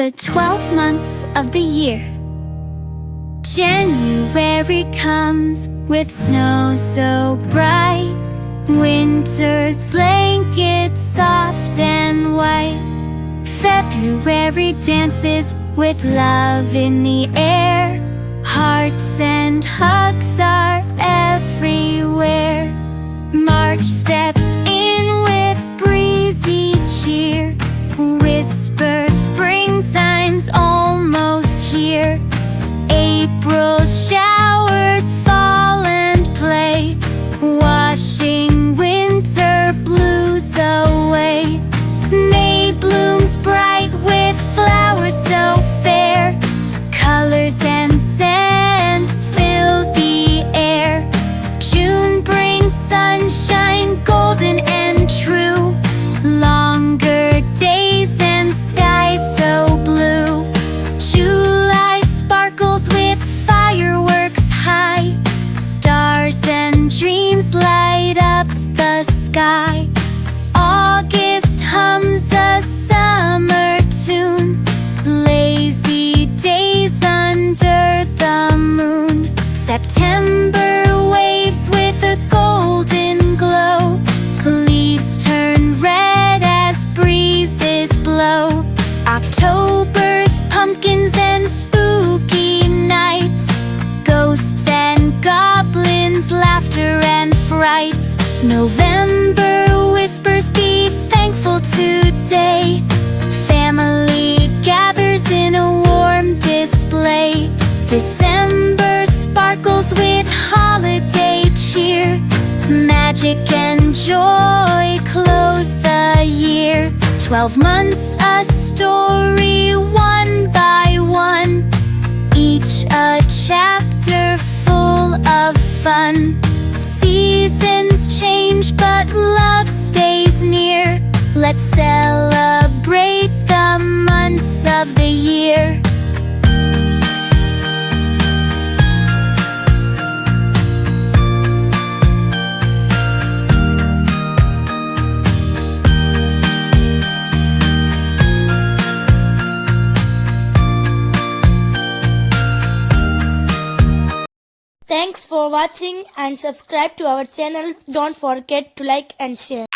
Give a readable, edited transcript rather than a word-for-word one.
the 12 months of the year. January comes with snow so bright, winter's blanket soft and white. February dances with love in the air, hearts and hugs are everywhere. March steps in with breezy cheer, whisper springtime's almost here. April showers fall and play, washing winter blues away. May blooms bright with flowers so fair, colors and scents fill the air. June brings sunshine golden and true, longer days and skies so blue. July sparkles with fireworks high, stars and dreams light up the sky. August hums a summer tune, lazy days under the moon. September waves with a golden glow, leaves turn red as breezes blow. October's pumpkins and spooky nights, ghosts and goblins, laughter and frights. November whispers be thankful today, family gathers in a warm display. December sparkles with holiday cheer, magic and joy close the year. 12 months a story one by one, each a chapter full of fun. Seasons change but love stays near, let's celebrate the months of the year. Thanks for watching and subscribe to our channel. Don't forget to like and share.